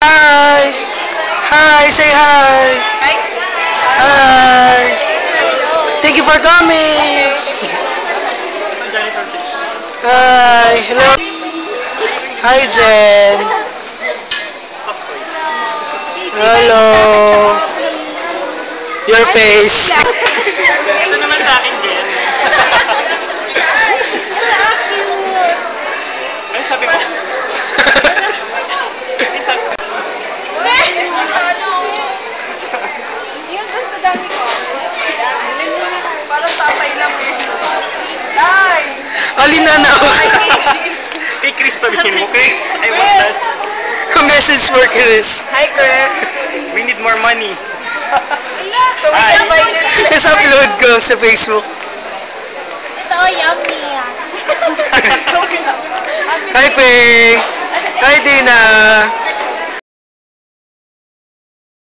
Hi! Hi! Say hi! Hi. Hi! Thank you for coming! Hi! Hello! Hi, Jen! Hello! Your face! Ito naman sa akin, Jen. Ano sabi ko? Yung gusto dami ko. Parang tatay lang eh. Tay! Alina na ako! Kay Chris sabihin mo, Chris, I want that. Message for Chris. Hi, Chris. We need more money. So we can buy this. Tapos upload ko sa Facebook. Ito, yummy. Hi, Faye! Hi, Dina!